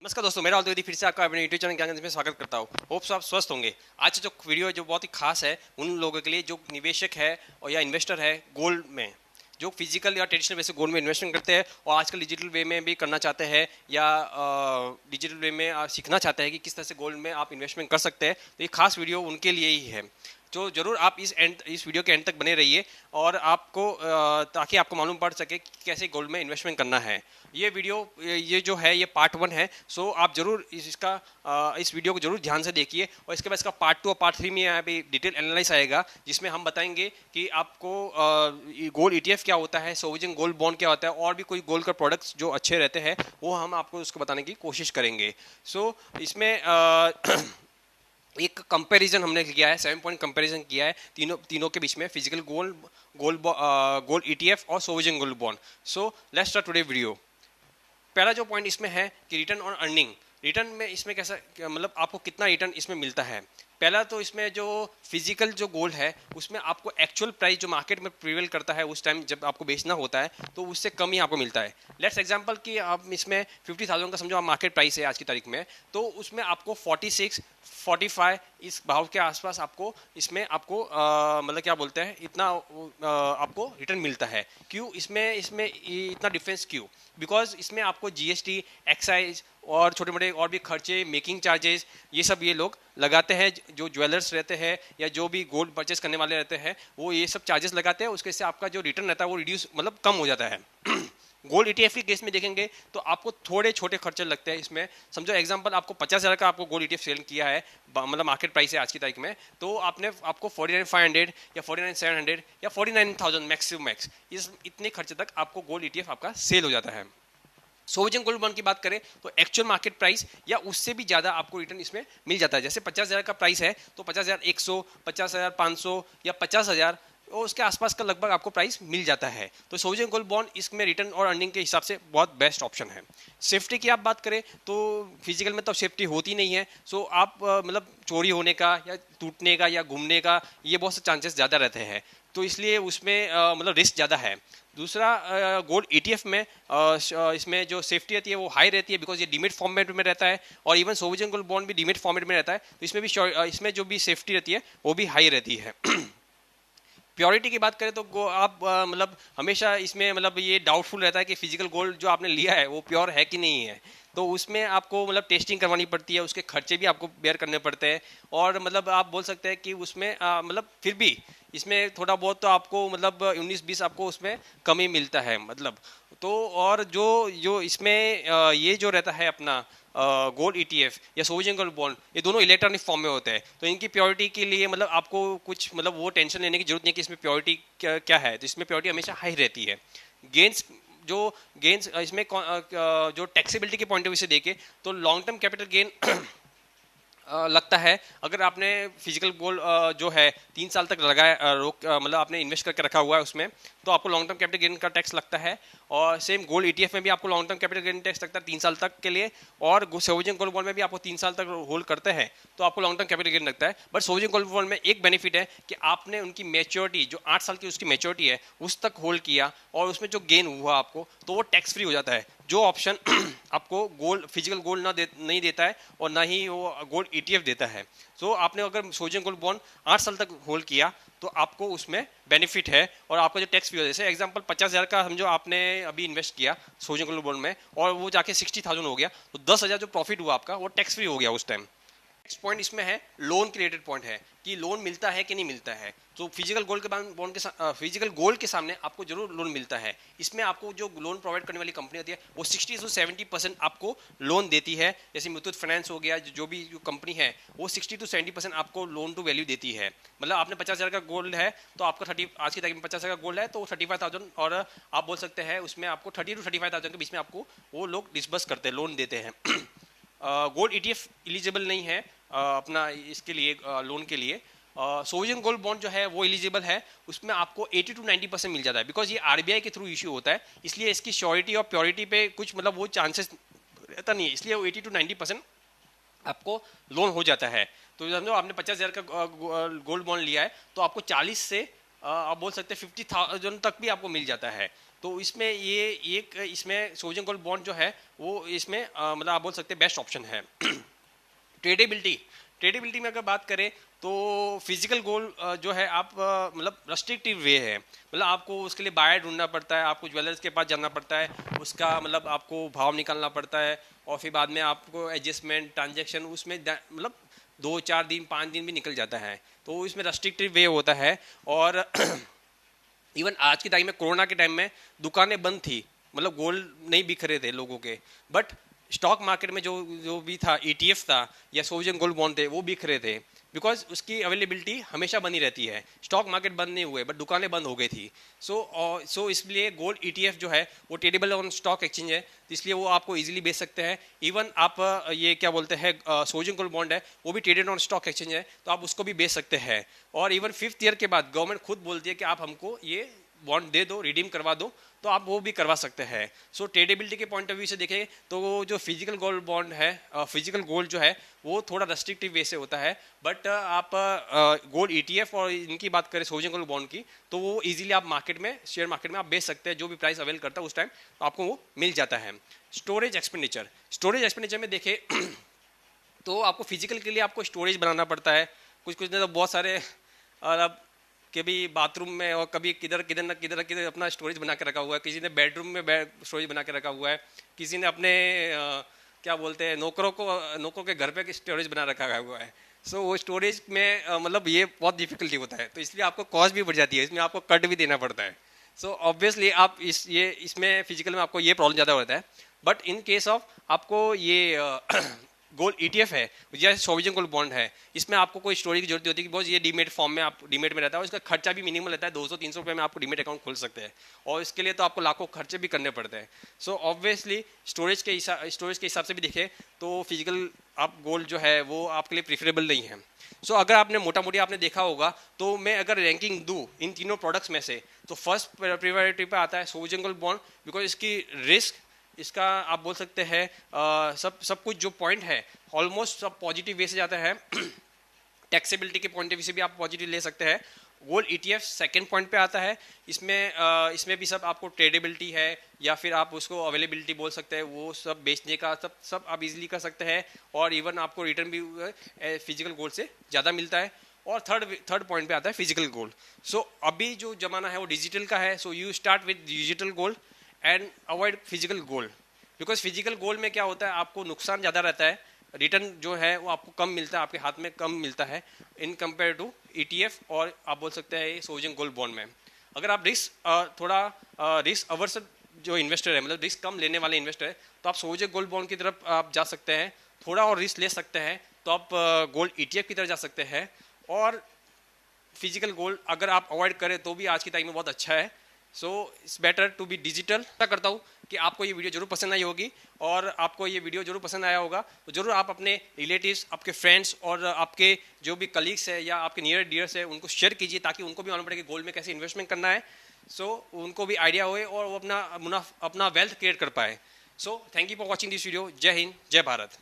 नमस्कार दोस्तों, मेरा द्विवेदी फिर से आपका अपने यूट्यूब चैनल ज्ञान में स्वागत करता हूँ। होप्स आप स्वस्थ होंगे। आज जो वीडियो है जो बहुत ही खास है उन लोगों के लिए जो निवेशक है और या इन्वेस्टर है गोल्ड में, जो फिजिकल या ट्रेडिशनल वैसे गोल्ड में इन्वेस्टमेंट करते हैं और आजकल डिजिटल वे में भी करना चाहते हैं या डिजिटल वे में सीखना चाहते हैं कि किस तरह से गोल्ड में आप इन्वेस्टमेंट कर सकते हैं। तो ये खास वीडियो उनके लिए ही है। तो जरूर आप इस वीडियो के एंड तक बने रहिए और आपको ताकि आपको मालूम पड़ सके कि कैसे गोल्ड में इन्वेस्टमेंट करना है। ये वीडियो ये जो है ये पार्ट 1 है। सो आप जरूर इस वीडियो को जरूर ध्यान से देखिए और इसके बाद इसका पार्ट 2 और पार्ट 3 में यहाँ पे डिटेल एनालाइज आएगा, जिसमें हम बताएंगे कि आपको गोल्ड ईटीएफ क्या होता है, सोवरेन गोल्ड बॉन्ड क्या होता है और भी कोई गोल्ड का प्रोडक्ट्स जो अच्छे रहते हैं वो हम आपको उसको बताने की कोशिश करेंगे। सो इसमें एक कंपैरिजन हमने किया है, 7 पॉइंट कंपैरिजन किया है तीनों के बीच में, फिजिकल गोल्ड ईटीएफ और sovereign gold bond. So let's start today video. पहला जो पॉइंट इसमें है कि रिटर्न ऑन अर्निंग। रिटर्न में इसमें कैसा मतलब आपको कितना रिटर्न इसमें मिलता है। पहला तो इसमें जो फिजिकल जो गोल्ड है उसमें आपको एक्चुअल प्राइस जो मार्केट में प्रिवेल करता है उस टाइम जब आपको बेचना होता है तो उससे कम ही आपको मिलता है। लेट्स एग्जांपल कि आप इसमें 50,000 का समझो आप मार्केट प्राइस है आज की तारीख में, तो उसमें आपको 46 45 इस भाव के आसपास आपको इसमें आपको मतलब क्या बोलते हैं इतना आपको रिटर्न मिलता है। क्यों इसमें इसमें इतना डिफरेंस क्यों? बिकॉज इसमें आपको जीएसटी, एक्साइज और छोटे मोटे और भी खर्चे, मेकिंग चार्जेस, ये सब ये लोग लगाते हैं। जो ज्वेलर्स रहते हैं या जो भी गोल्ड परचेस करने वाले रहते हैं वो ये सब चार्जेस लगाते हैं। उसके से आपका जो रिटर्न रहता है वो रिड्यूस मतलब कम हो जाता है। गोल्ड ईटीएफ के केस में देखेंगे तो आपको थोड़े छोटे खर्चे लगते हैं इसमें। समझो एग्जांपल आपको 50,000 का आपको गोल्ड ईटीएफ सेल किया है, मतलब मार्केट प्राइस है आज की तारीख में, तो आपको 49,500 या 49,700 या 49,000 मैक्सिमम मैक्स इस इतने खर्चे तक आपको गोल्ड ईटीएफ आपका सेल हो जाता है। सोवरेन गोल्ड बॉन्ड की बात करें तो एक्चुअल मार्केट प्राइस या उससे भी ज़्यादा आपको रिटर्न इसमें मिल जाता है। जैसे 50,000 का प्राइस है तो 50,100, 50,500 या 50,000 और उसके आसपास का लगभग आपको प्राइस मिल जाता है। तो सोवरेन गोल्ड बॉन्ड इसमें रिटर्न और अर्निंग के हिसाब से बहुत बेस्ट ऑप्शन है। सेफ्टी की आप बात करें तो फिजिकल में तो सेफ्टी होती नहीं है। सो आप मतलब चोरी होने का या टूटने का या घूमने का ये बहुत से चांसेस ज़्यादा रहते हैं, तो इसलिए उसमें मतलब रिस्क ज़्यादा है। दूसरा गोल्ड ईटीएफ में इसमें जो सेफ्टी रहती है वो हाई रहती है, बिकॉज ये डीमेट फॉर्मेट में रहता है और इवन सोवरेन गोल्ड बॉन्ड भी डीमेट फॉर्मेट में रहता है, तो इसमें भी इसमें जो भी सेफ्टी रहती है वो भी हाई रहती है। प्योरिटी की बात करें तो आप मतलब हमेशा इसमें मतलब ये डाउटफुल रहता है कि फिजिकल गोल्ड जो आपने लिया है वो प्योर है कि नहीं है। तो उसमें आपको मतलब टेस्टिंग करवानी पड़ती है, उसके खर्चे भी आपको बेयर करने पड़ते हैं और मतलब आप बोल सकते हैं कि उसमें मतलब फिर भी इसमें थोड़ा बहुत तो आपको मतलब 19-20 आपको उसमें कमी मिलता है मतलब। तो और जो जो इसमें ये जो रहता है अपना गोल्ड ईटीएफ या सोवरेन गोल्ड बॉन्ड, ये दोनों इलेक्ट्रॉनिक फॉर्म में होते हैं, तो इनकी प्योरिटी के लिए मतलब आपको कुछ मतलब वो टेंशन लेने की जरूरत नहीं है कि इसमें प्योरिटी क्या है। तो इसमें प्योरिटी हमेशा हाई रहती है। गेंस जो गेंस इसमें जो टैक्सेबिलिटी के पॉइंट ऑफ व्यू से देखें तो लॉन्ग टर्म कैपिटल गेन लगता है। अगर आपने फिजिकल गोल्ड जो है 3 साल तक लगाया मतलब आपने इन्वेस्ट करके रखा हुआ है उसमें, तो आपको लॉन्ग टर्म कैपिटल गेन का टैक्स लगता है। और सेम गोल्ड ईटीएफ में भी आपको long term capital gain tax लगता है 3 साल तक के लिए, और सोवरेन गोल्ड बॉन्ड में भी आपको 3 साल तक होल्ड करते हैं तो आपको लॉन्ग टर्म कैपिटल गेन लगता है। बट सोवरेन गोल्ड बॉन्ड में एक बेनिफिट है कि आपने उनकी मेच्योरिटी जो 8 साल की उसकी मेच्योरिटी है उस तक होल्ड किया और उसमें जो गेन हुआ आपको तो वो टैक्स फ्री हो जाता है, जो ऑप्शन आपको गोल्ड फिजिकल गोल्ड नहीं देता है और ना ही वो गोल्ड ईटीएफ देता है। तो आपने अगर सोवरेन गोल्ड बॉन्ड 8 साल तक होल्ड किया तो आपको उसमें बेनिफिट है और आपका जो टैक्स भी हो, जैसे एग्जांपल 50,000 का समझो आपने अभी इन्वेस्ट किया सोवरेन गोल्ड बॉन्ड में और वो जाके 60,000 हो गया, तो 10,000 जो प्रॉफिट हुआ आपका वो टैक्स फ्री हो गया उस टाइम। नेक्स्ट पॉइंट इसमें है लोन के रिलेटेड पॉइंट है कि लोन मिलता है कि नहीं मिलता है। तो फिजिकल गोल्ड के बॉन्ड के फिजिकल गोल्ड के सामने आपको जरूर लोन मिलता है। इसमें आपको जो लोन प्रोवाइड करने वाली कंपनी होती है वो 60 से 70% आपको लोन देती है। जैसे मुथूट फाइनेंस हो गया, जो भी जो कंपनी है वो 60 to 70% आपको लोन टू वैल्यू देती है। मतलब आपने 50,000 का गोल्ड है तो आपका 30 आज की तारीख में 50,000 का गोल्ड है तो 35,000 और आप बोल सकते हैं उसमें आपको 30 to 35,000 के बीच में आपको वो लोग डिस्बर्स करते हैं, लोन देते हैं। गोल्ड ईटीएफ एलिजिबल नहीं है अपना इसके लिए लोन के लिए। सोवरेन गोल्ड बॉन्ड जो है वो एलिजिबल है, उसमें आपको 80 to 90% मिल जाता है, बिकॉज ये आरबीआई के थ्रू इश्यू होता है, इसलिए इसकी श्योरिटी और प्योरिटी पे कुछ मतलब वो चांसेस रहता नहीं है, इसलिए वो 80 to 90% आपको लोन हो जाता है। तो समझो आपने 50,000 का गोल्ड बॉन्ड लिया है तो आपको 40 से आप बोल सकते हैं 50,000 तक भी आपको मिल जाता है। तो इसमें ये एक इसमें सोवरेन गोल्ड बॉन्ड जो है वो इसमें मतलब आप बोल सकते हैं बेस्ट ऑप्शन है। ट्रेडेबिलिटी में अगर बात करें तो फिजिकल गोल्ड जो है आप मतलब रेस्ट्रिक्टिव वे है, मतलब आपको उसके लिए बायर ढूंढना पड़ता है, आपको ज्वेलर्स के पास जाना पड़ता है, उसका मतलब आपको भाव निकालना पड़ता है और फिर बाद में आपको एडजस्टमेंट ट्रांजेक्शन उसमें मतलब 2-4 दिन 5 दिन भी निकल जाता है। तो इसमें रेस्ट्रिक्टिव वे होता है। और इवन आज के टाइम में कोरोना के टाइम में दुकानें बंद थी, मतलब गोल्ड नहीं बिक रहे थे लोगों के, बट स्टॉक मार्केट में जो जो भी था ETF था या सोवरेन गोल्ड बॉन्ड थे वो बिक रहे थे, बिकॉज उसकी अवेलेबिलिटी हमेशा बनी रहती है। स्टॉक मार्केट बंद नहीं हुए बट दुकानें बंद हो गई थी। सो इसलिए गोल्ड ETF जो है वो ट्रेडेबल ऑन स्टॉक एक्सचेंज है, तो इसलिए वो आपको इजीली बेच सकते हैं। इवन आप ये क्या बोलते हैं सोवरेन गोल्ड बॉन्ड है वो भी ट्रेडेड ऑन स्टॉक एक्सचेंज है, तो आप उसको भी बेच सकते हैं। और इवन 5th ईयर के बाद गवर्नमेंट खुद बोलती है कि आप हमको ये बॉन्ड दे दो, रिडीम करवा दो, तो आप वो भी करवा सकते हैं। सो ट्रेडेबिलिटी के पॉइंट ऑफ व्यू से देखें तो जो फिजिकल गोल्ड बॉन्ड है, फिजिकल गोल्ड जो है वो थोड़ा रेस्ट्रिक्टिव वे से होता है, बट आप गोल्ड ETF और इनकी बात करें सोवरेन गोल्ड बॉन्ड की, तो वो इजीली आप मार्केट में शेयर मार्केट में आप बेच सकते हैं, जो भी प्राइस अवेल करता है उस टाइम तो आपको वो मिल जाता है। स्टोरेज एक्सपेंडिचर में देखें तो आपको फिजिकल के लिए आपको स्टोरेज बनाना पड़ता है। कुछ ने तो बहुत सारे अब कभी बाथरूम में और कभी किधर किधर न किधर किधर अपना स्टोरेज बना के रखा हुआ है, किसी ने बेडरूम में स्टोरेज बना के रखा हुआ है, किसी ने अपने क्या बोलते हैं नौकरों के घर पे स्टोरेज बना रखा हुआ है। सो वो स्टोरेज में मतलब ये बहुत डिफिकल्टी होता है, तो इसलिए आपको कॉस्ट भी बढ़ जाती है, इसमें आपको कट भी देना पड़ता है। सो ऑब्वियसली आप इसमें फिजिकल में आपको ये प्रॉब्लम ज़्यादा होता है। बट इन केस ऑफ आपको ये गोल्ड ETF है या सोवरेन गोल्ड बॉन्ड है, इसमें आपको कोई स्टोरेज की जरूरत नहीं होती कि बहुत ये डीमेट फॉर्म में आप डीमेट में रहता है और इसका खर्चा भी मिनिमल रहता है। 200-300 रुपये में आपको डीमेट अकाउंट खोल सकते हैं और इसके लिए तो आपको लाखों खर्चे भी करने पड़ते हैं। सो ऑब्वियसली स्टोरेज के हिसाब से भी देखें तो फिजिकल आप गोल्ड जो है वो आपके लिए प्रीफरेबल नहीं है। सो अगर आपने मोटा मोटी आपने देखा होगा तो मैं अगर रैंकिंग दूँ इन तीनों प्रोडक्ट्स में से तो फर्स्ट प्रायोरिटी पे आता है सोवरेन गोल्ड बॉन्ड, बिकॉज इसकी रिस्क इसका आप बोल सकते हैं सब कुछ जो पॉइंट है ऑलमोस्ट सब पॉजिटिव वे से जाता है। टैक्सेबिलिटी के पॉइंट ऑफ व्यू से भी आप पॉजिटिव ले सकते हैं। गोल्ड ETF सेकंड पॉइंट पे आता है, इसमें भी सब आपको ट्रेडेबिलिटी है या फिर आप उसको अवेलेबिलिटी बोल सकते हैं, वो सब बेचने का सब आप इजीली कर सकते हैं और इवन आपको रिटर्न भी फिजिकल गोल्ड से ज़्यादा मिलता है। और थर्ड पॉइंट पे आता है फिजिकल गोल्ड। सो अभी जो जमाना है वो डिजिटल का है, so you start with digital gold and avoid physical gold, because physical gold में क्या होता है आपको नुकसान ज़्यादा रहता है, रिटर्न जो है वो आपको कम मिलता है, आपके हाथ में कम मिलता है इन कंपेयर टू ETF और आप बोल सकते हैं सोवरेन गोल्ड बॉन्ड में। अगर आप थोड़ा रिस्क अवर्स जो इन्वेस्टर है, मतलब रिस्क कम लेने वाले इन्वेस्टर है, तो आप सोवरेन गोल्ड बॉन्ड की तरफ आप जा सकते हैं, थोड़ा और रिस्क ले सकते हैं तो आप गोल्ड ETF की तरफ जा सकते हैं। और फिजिकल गोल्ड अगर आप अवॉइड करें तो भी आज की टाइम में बहुत अच्छा है। So it's better to be digital. ऐसा करता हूँ कि आपको ये वीडियो जरूर पसंद आई होगी और आपको ये वीडियो जरूर पसंद आया होगा, तो जरूर आप अपने रिलेटिव्स, आपके फ्रेंड्स और आपके जो भी कलीग्स है या आपके नियर डियर्स है उनको शेयर कीजिए, ताकि उनको भी मालूम पड़े कि गोल्ड में कैसे इन्वेस्टमेंट करना है। सो उनको भी आइडिया होए और वो अपना वेल्थ क्रिएट कर पाए। So thank you for watching this video. जय हिंद, जय भारत।